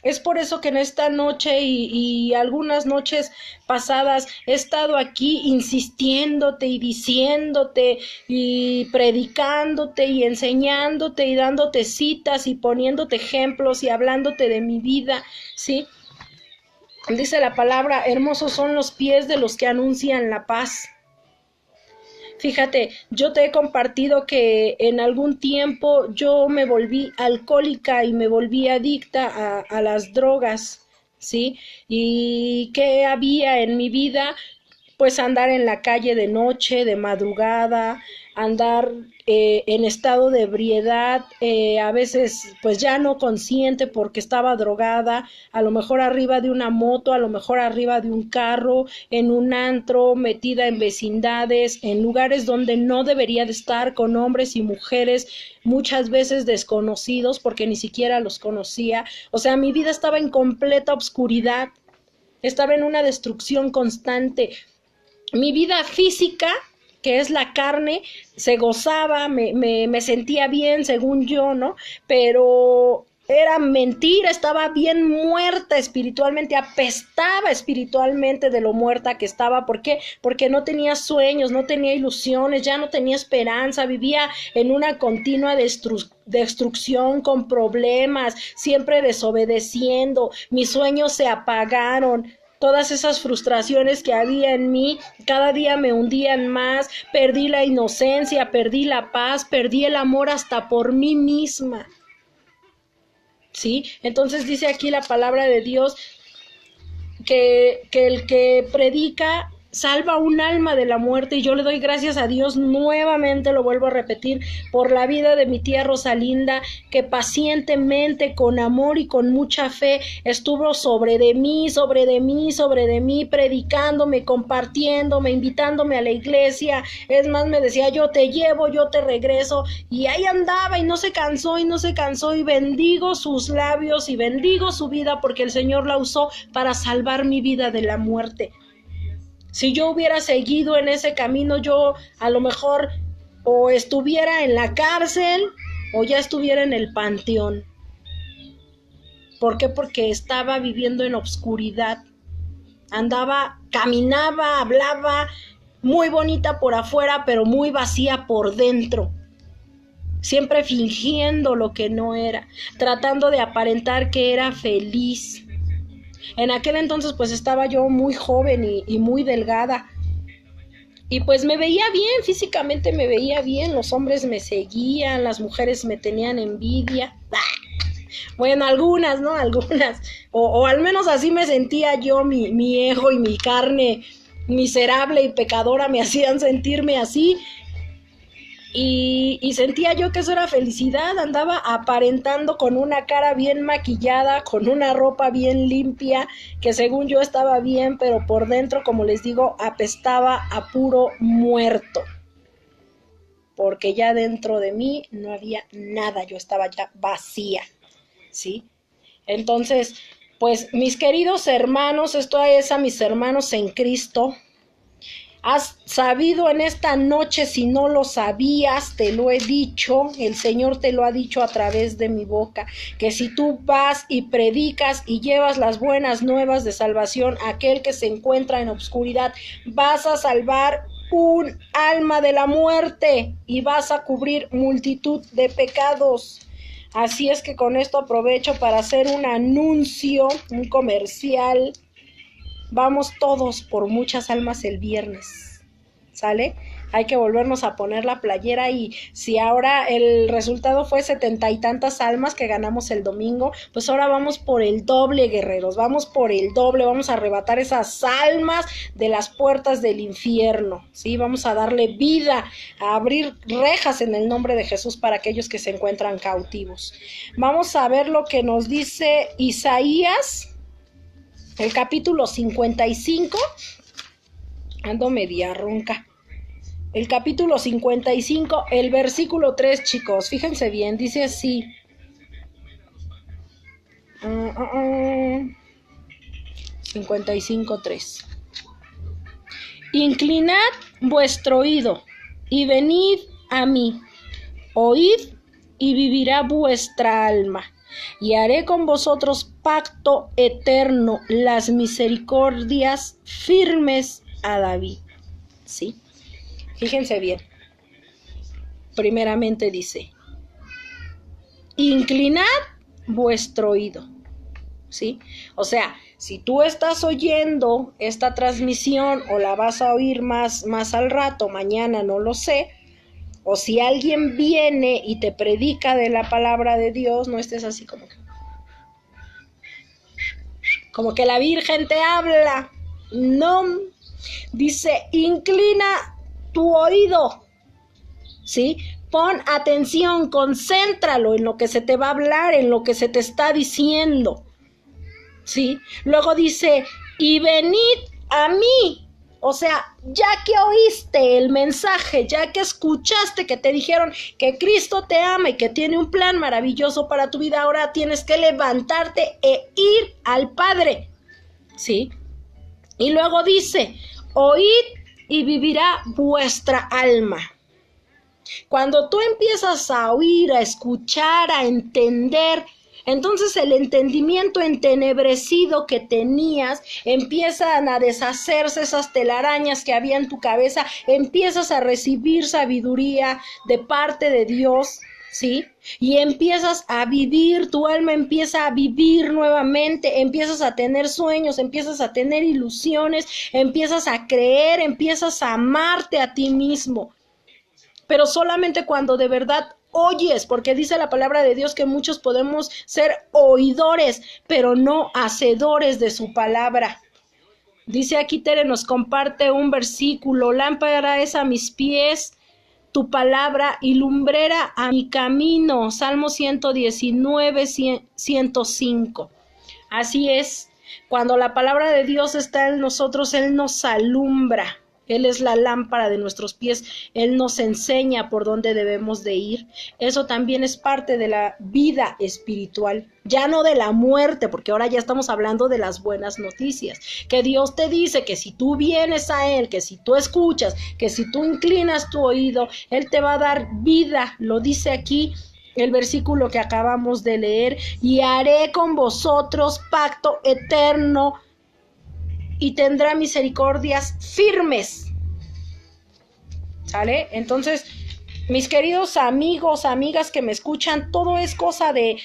S1: Es por eso que en esta noche y algunas noches pasadas he estado aquí insistiéndote y diciéndote y predicándote y enseñándote y dándote citas y poniéndote ejemplos y hablándote de mi vida, ¿sí? Dice la palabra, hermosos son los pies de los que anuncian la paz. Fíjate, yo te he compartido que en algún tiempo yo me volví alcohólica y me volví adicta a las drogas, ¿sí? ¿Y qué había en mi vida? pues andar en la calle de noche, de madrugada, andar en estado de ebriedad, a veces pues ya no consciente porque estaba drogada, a lo mejor arriba de una moto, a lo mejor arriba de un carro, en un antro, metida en vecindades, en lugares donde no debería de estar, con hombres y mujeres muchas veces desconocidos porque ni siquiera los conocía. O sea, mi vida estaba en completa obscuridad, estaba en una destrucción constante. Mi vida física, que es la carne, se gozaba, me sentía bien según yo, ¿no? Pero era mentira, estaba bien muerta espiritualmente, apestaba espiritualmente de lo muerta que estaba. ¿Por qué? Porque no tenía sueños, no tenía ilusiones, ya no tenía esperanza, vivía en una continua destrucción, con problemas, siempre desobedeciendo, mis sueños se apagaron. Todas esas frustraciones que había en mí cada día me hundían más, perdí la inocencia, perdí la paz, perdí el amor hasta por mí misma. ¿Sí? Entonces dice aquí la palabra de Dios que el que predica salva un alma de la muerte, y yo le doy gracias a Dios, nuevamente lo vuelvo a repetir, por la vida de mi tía Rosalinda, que pacientemente, con amor y con mucha fe, estuvo sobre de mí, predicándome, compartiéndome, invitándome a la iglesia. Es más, me decía, yo te llevo, yo te regreso, y ahí andaba, y no se cansó, y bendigo sus labios, y bendigo su vida, porque el Señor la usó para salvar mi vida de la muerte. Si yo hubiera seguido en ese camino, yo a lo mejor o estuviera en la cárcel o ya estuviera en el panteón. ¿Por qué? Porque estaba viviendo en obscuridad. Caminaba, hablaba, muy bonita por afuera, pero muy vacía por dentro. Siempre fingiendo lo que no era, tratando de aparentar que era feliz. En aquel entonces pues estaba yo muy joven y muy delgada, y pues me veía bien, físicamente me veía bien, los hombres me seguían, las mujeres me tenían envidia. Bueno, algunas, ¿no? Algunas, o al menos así me sentía yo, mi ego y mi carne miserable y pecadora me hacían sentirme así. Y sentía yo que eso era felicidad. Andaba aparentando con una cara bien maquillada, con una ropa bien limpia, que según yo estaba bien, pero por dentro, como les digo, apestaba a puro muerto, porque ya dentro de mí no había nada, yo estaba ya vacía, ¿sí? Entonces, pues mis queridos hermanos, esto es a mis hermanos en Cristo. Has sabido en esta noche, si no lo sabías, te lo he dicho, el Señor te lo ha dicho a través de mi boca, que si tú vas y predicas y llevas las buenas nuevas de salvación a aquel que se encuentra en obscuridad, vas a salvar un alma de la muerte y vas a cubrir multitud de pecados. Así es que con esto aprovecho para hacer un anuncio, un comercial. Vamos todos por muchas almas el viernes, ¿sale? Hay que volvernos a poner la playera, y si ahora el resultado fue 70 y tantas almas que ganamos el domingo, pues ahora vamos por el doble, guerreros, vamos por el doble, vamos a arrebatar esas almas de las puertas del infierno, ¿sí? Vamos a darle vida, a abrir rejas en el nombre de Jesús para aquellos que se encuentran cautivos. Vamos a ver lo que nos dice Isaías, el capítulo 55, ando media ronca. El capítulo 55, el versículo 3, chicos, fíjense bien, dice así. 55:3. Inclinad vuestro oído y venid a mí, oíd y vivirá vuestra alma. Y haré con vosotros pacto eterno, las misericordias firmes a David. ¿Sí? Fíjense bien. Primeramente dice, inclinad vuestro oído. ¿Sí? O sea, si tú estás oyendo esta transmisión o la vas a oír más al rato, mañana, no lo sé, o si alguien viene y te predica de la palabra de Dios, no estés así como que la Virgen te habla. No, Dice, inclina tu oído, ¿sí? Pon atención, concéntralo en lo que se te va a hablar, en lo que se te está diciendo, ¿sí? Luego dice, y venid a mí. O sea, ya que oíste el mensaje, ya que escuchaste que te dijeron que Cristo te ama y que tiene un plan maravilloso para tu vida, ahora tienes que levantarte e ir al Padre, ¿sí? Y luego dice, oíd y vivirá vuestra alma. Cuando tú empiezas a oír, a escuchar, a entender, entonces el entendimiento entenebrecido que tenías, empiezan a deshacerse esas telarañas que había en tu cabeza, empiezas a recibir sabiduría de parte de Dios, ¿sí? Y empiezas a vivir, tu alma empieza a vivir nuevamente, empiezas a tener sueños, empiezas a tener ilusiones, empiezas a creer, empiezas a amarte a ti mismo. Pero solamente cuando de verdad oyes, porque dice la palabra de Dios que muchos podemos ser oidores, pero no hacedores de su palabra. Dice aquí Tere, nos comparte un versículo, lámpara es a mis pies tu palabra y lumbrera a mi camino, Salmo 119, 105. Así es, cuando la palabra de Dios está en nosotros, Él nos alumbra. Él es la lámpara de nuestros pies, Él nos enseña por dónde debemos de ir. Eso también es parte de la vida espiritual, ya no de la muerte, porque ahora ya estamos hablando de las buenas noticias, que Dios te dice que si tú vienes a Él, que si tú escuchas, que si tú inclinas tu oído, Él te va a dar vida, lo dice aquí el versículo que acabamos de leer, y haré con vosotros pacto eterno, y tendrá misericordias firmes. ¿Sale? Entonces, mis queridos amigos, amigas que me escuchan, todo es cosa de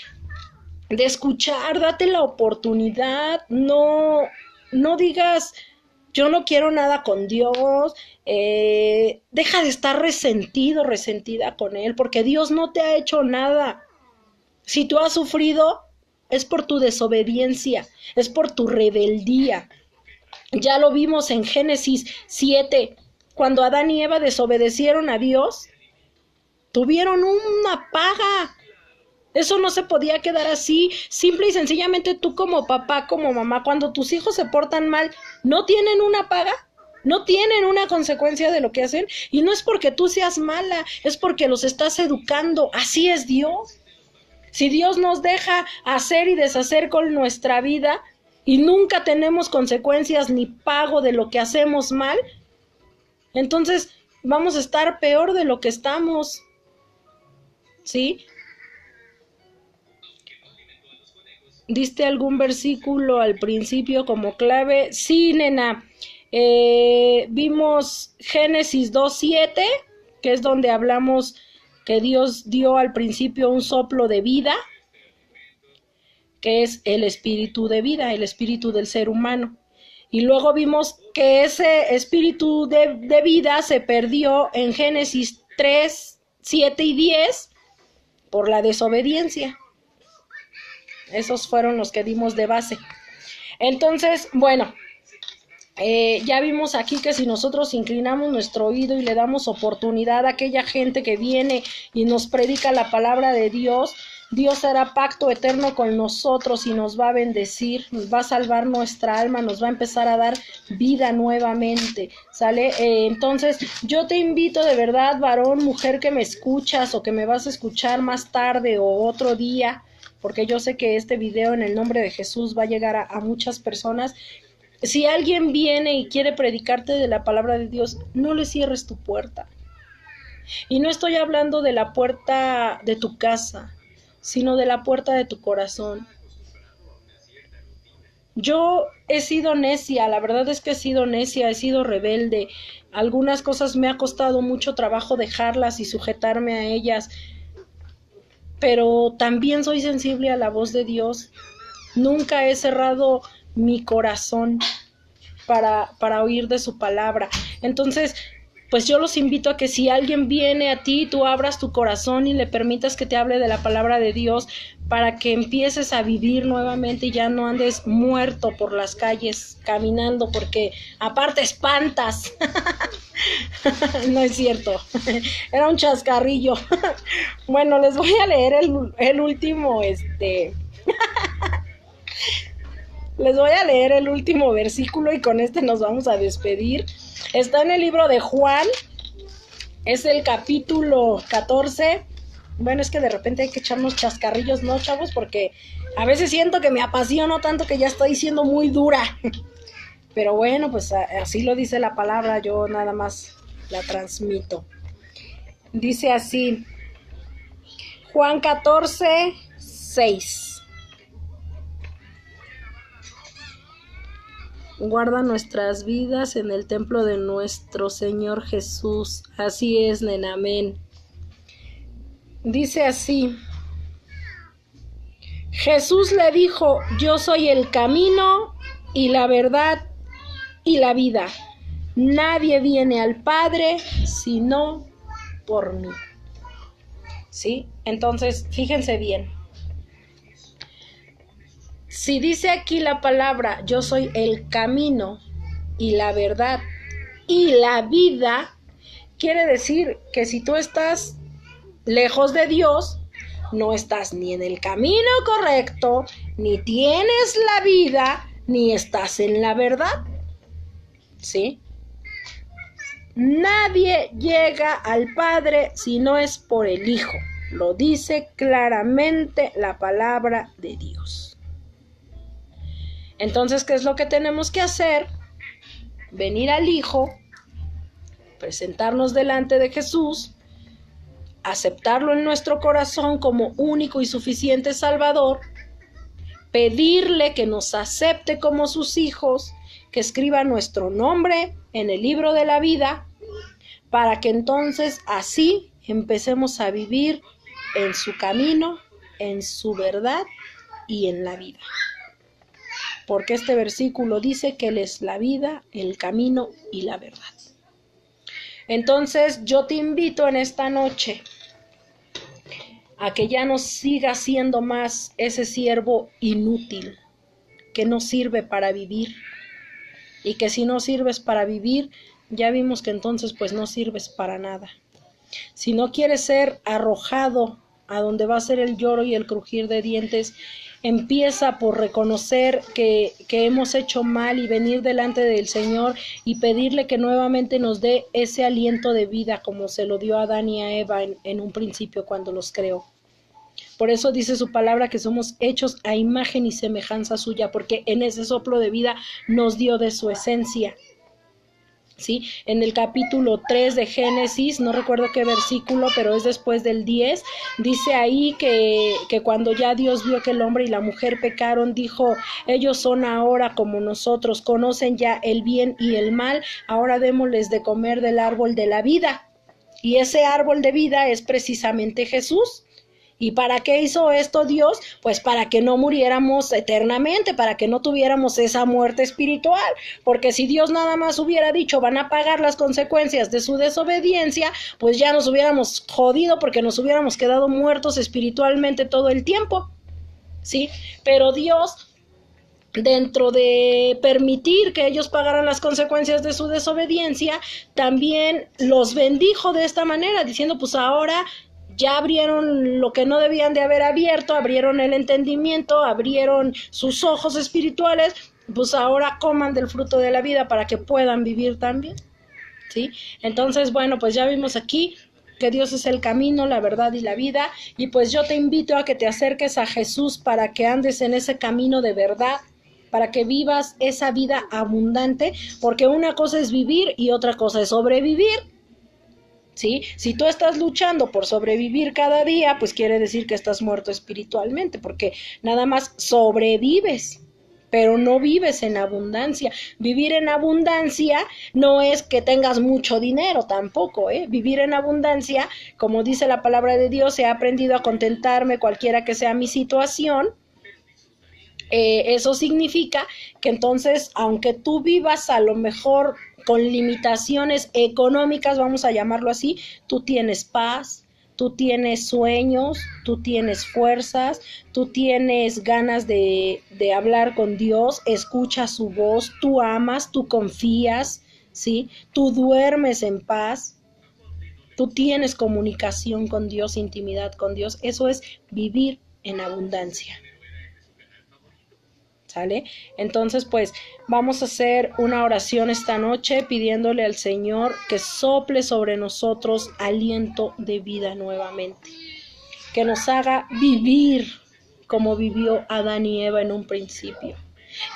S1: escuchar, date la oportunidad, no digas, yo no quiero nada con Dios, deja de estar resentido, resentida con Él, porque Dios no te ha hecho nada. Si tú has sufrido, es por tu desobediencia, es por tu rebeldía. Ya lo vimos en Génesis 7, cuando Adán y Eva desobedecieron a Dios, tuvieron una paga. Eso no se podía quedar así. Simple y sencillamente tú como papá, como mamá, cuando tus hijos se portan mal, ¿no tienen una paga? ¿No tienen una consecuencia de lo que hacen? Y no es porque tú seas mala, es porque los estás educando. Así es Dios. Si Dios nos deja hacer y deshacer con nuestra vida, y nunca tenemos consecuencias ni pago de lo que hacemos mal, entonces vamos a estar peor de lo que estamos, ¿sí? ¿Diste algún versículo al principio como clave? Sí, nena. Vimos Génesis 2:7, que es donde hablamos que Dios dio al principio un soplo de vida, que es el espíritu de vida, el espíritu del ser humano. Y luego vimos que ese espíritu de vida se perdió en Génesis 3, 7 y 10 por la desobediencia. Esos fueron los que dimos de base. Entonces, bueno, ya vimos aquí que si nosotros inclinamos nuestro oído y le damos oportunidad a aquella gente que viene y nos predica la palabra de Dios, Dios hará pacto eterno con nosotros y nos va a bendecir, nos va a salvar nuestra alma, nos va a empezar a dar vida nuevamente, ¿sale? Entonces, yo te invito de verdad, varón, mujer que me escuchas o que me vas a escuchar más tarde o otro día, porque yo sé que este video en el nombre de Jesús va a llegar a muchas personas. Si alguien viene y quiere predicarte de la palabra de Dios, no le cierres tu puerta. Y no estoy hablando de la puerta de tu casa, sino de la puerta de tu corazón. Yo he sido necia, la verdad es que he sido necia, he sido rebelde. Algunas cosas me ha costado mucho trabajo dejarlas y sujetarme a ellas, pero también soy sensible a la voz de Dios. Nunca he cerrado mi corazón para oír de su palabra. Entonces, pues yo los invito a que si alguien viene a ti, tú abras tu corazón y le permitas que te hable de la palabra de Dios para que empieces a vivir nuevamente y ya no andes muerto por las calles caminando, porque aparte espantas. No es cierto, era un chascarrillo. Bueno, les voy a leer el último, les voy a leer el último versículo y con este nos vamos a despedir. Está en el libro de Juan, es el capítulo 14. Bueno, es que de repente hay que echarnos chascarrillos, ¿no, chavos? Porque a veces siento que me apasiono tanto que ya estoy siendo muy dura. Pero bueno, pues así lo dice la palabra, yo nada más la transmito. Dice así, Juan 14, 6. Guarda nuestras vidas en el templo de nuestro Señor Jesús. Así es, nena, amén. Dice así, Jesús le dijo, yo soy el camino y la verdad y la vida. Nadie viene al Padre sino por mí. ¿Sí? Entonces, fíjense bien. Si dice aquí la palabra, yo soy el camino y la verdad y la vida, quiere decir que si tú estás lejos de Dios, no estás ni en el camino correcto, ni tienes la vida, ni estás en la verdad. ¿Sí? Nadie llega al Padre si no es por el Hijo. Lo dice claramente la palabra de Dios. Entonces, ¿qué es lo que tenemos que hacer? Venir al Hijo, presentarnos delante de Jesús, aceptarlo en nuestro corazón como único y suficiente Salvador, pedirle que nos acepte como sus hijos, que escriba nuestro nombre en el libro de la vida, para que entonces así empecemos a vivir en su camino, en su verdad y en la vida. Porque este versículo dice que Él es la vida, el camino y la verdad. Entonces yo te invito en esta noche a que ya no sigas siendo más ese siervo inútil, que no sirve para vivir, y que si no sirves para vivir, ya vimos que entonces pues no sirves para nada. Si no quieres ser arrojado a donde va a ser el lloro y el crujir de dientes, empieza por reconocer que hemos hecho mal y venir delante del Señor y pedirle que nuevamente nos dé ese aliento de vida como se lo dio a Adán y a Eva en un principio cuando los creó. Por eso dice su palabra que somos hechos a imagen y semejanza suya, porque en ese soplo de vida nos dio de su esencia. ¿Sí? En el capítulo 3 de Génesis, no recuerdo qué versículo, pero es después del 10, dice ahí que cuando ya Dios vio que el hombre y la mujer pecaron, dijo, ellos son ahora como nosotros, conocen ya el bien y el mal, ahora démosles de comer del árbol de la vida. Y ese árbol de vida es precisamente Jesús. ¿Y para qué hizo esto Dios? Pues para que no muriéramos eternamente, para que no tuviéramos esa muerte espiritual, porque si Dios nada más hubiera dicho van a pagar las consecuencias de su desobediencia, pues ya nos hubiéramos jodido porque nos hubiéramos quedado muertos espiritualmente todo el tiempo, ¿sí? Pero Dios, dentro de permitir que ellos pagaran las consecuencias de su desobediencia, también los bendijo de esta manera, diciendo pues ahora ya abrieron lo que no debían de haber abierto, abrieron el entendimiento, abrieron sus ojos espirituales, pues ahora coman del fruto de la vida para que puedan vivir también, ¿sí? Entonces, bueno, pues ya vimos aquí que Dios es el camino, la verdad y la vida, y pues yo te invito a que te acerques a Jesús para que andes en ese camino de verdad, para que vivas esa vida abundante, porque una cosa es vivir y otra cosa es sobrevivir. ¿Sí? Si tú estás luchando por sobrevivir cada día, pues quiere decir que estás muerto espiritualmente, porque nada más sobrevives, pero no vives en abundancia. Vivir en abundancia no es que tengas mucho dinero tampoco, ¿eh? Vivir en abundancia, como dice la palabra de Dios, he aprendido a contentarme cualquiera que sea mi situación, Eso significa que entonces, aunque tú vivas a lo mejor con limitaciones económicas, vamos a llamarlo así, tú tienes paz, tú tienes sueños, tú tienes fuerzas, tú tienes ganas de hablar con Dios, escuchas su voz, tú amas, tú confías, ¿sí? Tú duermes en paz, tú tienes comunicación con Dios, intimidad con Dios. Eso es vivir en abundancia. ¿Sale? Entonces, pues vamos a hacer una oración esta noche pidiéndole al Señor que sople sobre nosotros aliento de vida nuevamente, que nos haga vivir como vivió Adán y Eva en un principio,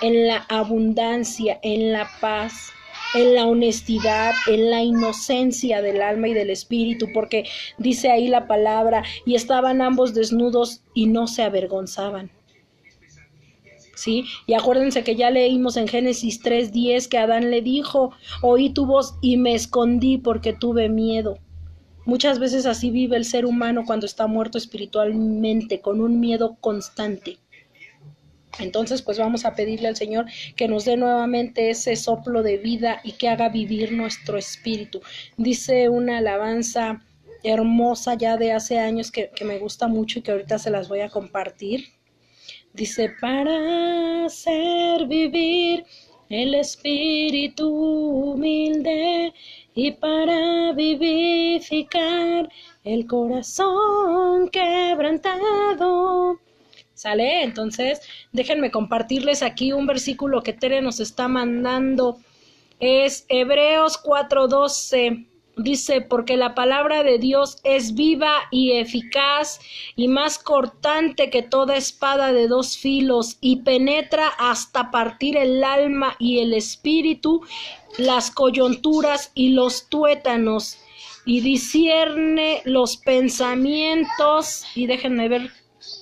S1: en la abundancia, en la paz, en la honestidad, en la inocencia del alma y del espíritu, porque dice ahí la palabra, y estaban ambos desnudos y no se avergonzaban. ¿Sí? Y acuérdense que ya leímos en Génesis 3:10 que Adán le dijo, oí tu voz y me escondí porque tuve miedo. Muchas veces así vive el ser humano cuando está muerto espiritualmente, con un miedo constante. Entonces, pues vamos a pedirle al Señor que nos dé nuevamente ese soplo de vida y que haga vivir nuestro espíritu. Dice una alabanza hermosa ya de hace años que me gusta mucho y que ahorita se las voy a compartir. Dice, para hacer vivir el espíritu humilde y para vivificar el corazón quebrantado. ¿Sale? Entonces, déjenme compartirles aquí un versículo que Tere nos está mandando. Es Hebreos 4:12. Dice, porque la palabra de Dios es viva y eficaz y más cortante que toda espada de dos filos y penetra hasta partir el alma y el espíritu, las coyunturas y los tuétanos, y discierne los pensamientos, y déjenme ver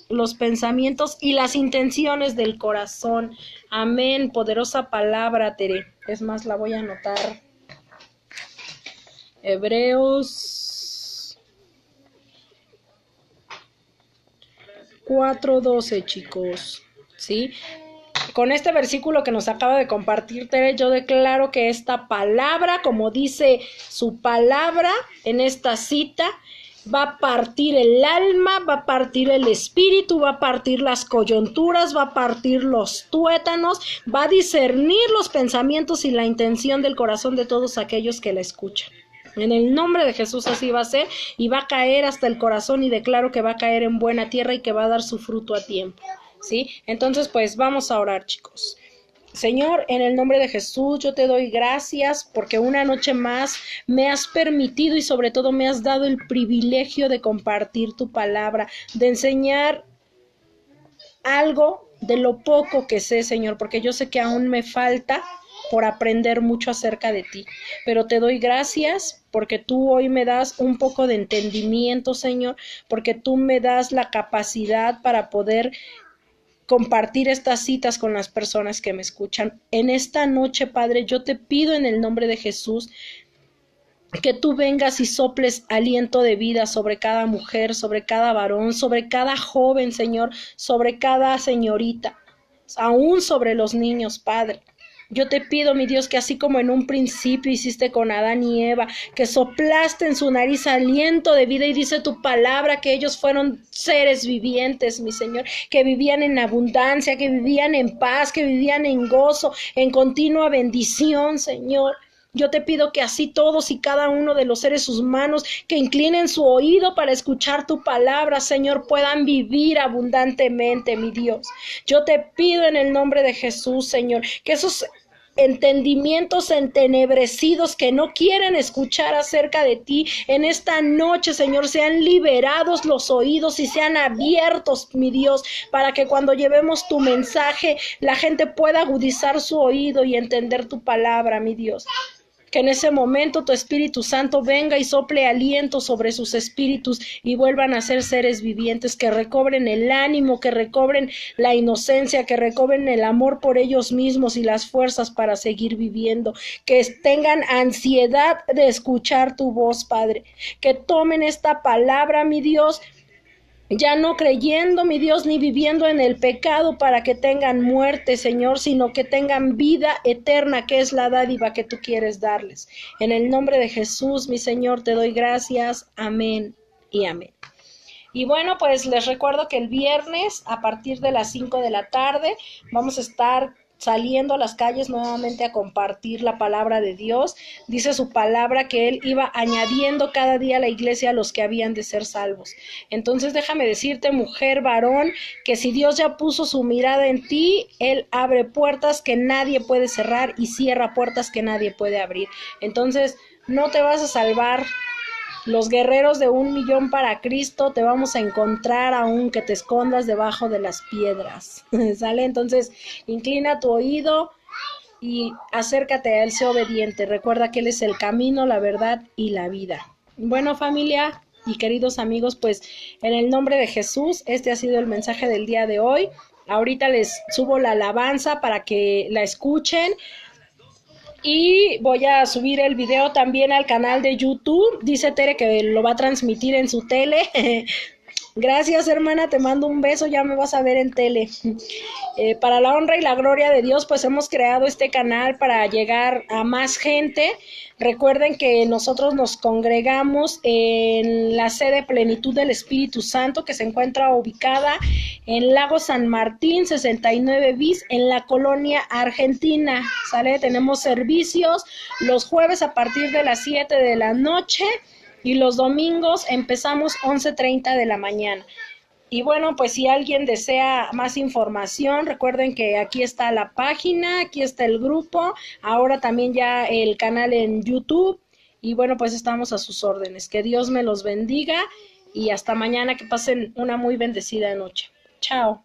S1: los pensamientos y las intenciones del corazón. Amén, poderosa palabra, Tere. Es más, la voy a anotar. Hebreos 4:12, chicos, ¿sí? Con este versículo que nos acaba de compartir Tere, yo declaro que esta palabra, como dice su palabra en esta cita, va a partir el alma, va a partir el espíritu, va a partir las coyunturas, va a partir los tuétanos, va a discernir los pensamientos y la intención del corazón de todos aquellos que la escuchan. En el nombre de Jesús así va a ser y va a caer hasta el corazón y declaro que va a caer en buena tierra y que va a dar su fruto a tiempo, ¿sí? Entonces, pues vamos a orar, chicos. Señor, en el nombre de Jesús, yo te doy gracias porque una noche más me has permitido y sobre todo me has dado el privilegio de compartir tu palabra, de enseñar algo de lo poco que sé, Señor, porque yo sé que aún me falta por aprender mucho acerca de ti, pero te doy gracias porque tú hoy me das un poco de entendimiento, Señor, porque tú me das la capacidad para poder compartir estas citas con las personas que me escuchan. En esta noche, Padre, yo te pido en el nombre de Jesús que tú vengas y soples aliento de vida sobre cada mujer, sobre cada varón, sobre cada joven, Señor, sobre cada señorita, aún sobre los niños, Padre. Yo te pido, mi Dios, que así como en un principio hiciste con Adán y Eva, que soplaste en su nariz aliento de vida y dice tu palabra que ellos fueron seres vivientes, mi Señor, que vivían en abundancia, que vivían en paz, que vivían en gozo, en continua bendición, Señor. Yo te pido que así todos y cada uno de los seres humanos que inclinen su oído para escuchar tu palabra, Señor, puedan vivir abundantemente, mi Dios. Yo te pido en el nombre de Jesús, Señor, que esos entendimientos entenebrecidos que no quieren escuchar acerca de ti, en esta noche, Señor, sean liberados los oídos y sean abiertos, mi Dios, para que cuando llevemos tu mensaje, la gente pueda agudizar su oído y entender tu palabra, mi Dios. Que en ese momento tu Espíritu Santo venga y sople aliento sobre sus espíritus y vuelvan a ser seres vivientes, que recobren el ánimo, que recobren la inocencia, que recobren el amor por ellos mismos y las fuerzas para seguir viviendo, que tengan ansiedad de escuchar tu voz, Padre, que tomen esta palabra, mi Dios, ya no creyendo, mi Dios, ni viviendo en el pecado para que tengan muerte, Señor, sino que tengan vida eterna, que es la dádiva que tú quieres darles. En el nombre de Jesús, mi Señor, te doy gracias. Amén y amén. Y bueno, pues les recuerdo que el viernes a partir de las 5 de la tarde vamos a estar saliendo a las calles nuevamente a compartir la palabra de Dios. Dice su palabra que Él iba añadiendo cada día a la iglesia a los que habían de ser salvos. Entonces déjame decirte, mujer, varón, que si Dios ya puso su mirada en ti, Él abre puertas que nadie puede cerrar y cierra puertas que nadie puede abrir. Entonces no te vas a salvar. Los guerreros de 1,000,000 para Cristo te vamos a encontrar aunque te escondas debajo de las piedras. ¿Sale? Entonces, inclina tu oído y acércate a Él, sé obediente. Recuerda que Él es el camino, la verdad y la vida. Bueno, familia y queridos amigos, pues en el nombre de Jesús, este ha sido el mensaje del día de hoy. Ahorita les subo la alabanza para que la escuchen. Y voy a subir el video también al canal de YouTube. Dice Tere que lo va a transmitir en su tele. Gracias, hermana, te mando un beso, ya me vas a ver en tele. Para la honra y la gloria de Dios, pues hemos creado este canal para llegar a más gente. Recuerden que nosotros nos congregamos en la sede Plenitud del Espíritu Santo, que se encuentra ubicada en Lago San Martín, 69 bis, en la colonia Argentina. ¿Sale? Tenemos servicios los jueves a partir de las 7 de la noche. Y los domingos empezamos 11:30 de la mañana. Y bueno, pues si alguien desea más información, recuerden que aquí está la página, aquí está el grupo, ahora también ya el canal en YouTube. Y bueno, pues estamos a sus órdenes. Que Dios me los bendiga y hasta mañana, que pasen una muy bendecida noche. Chao.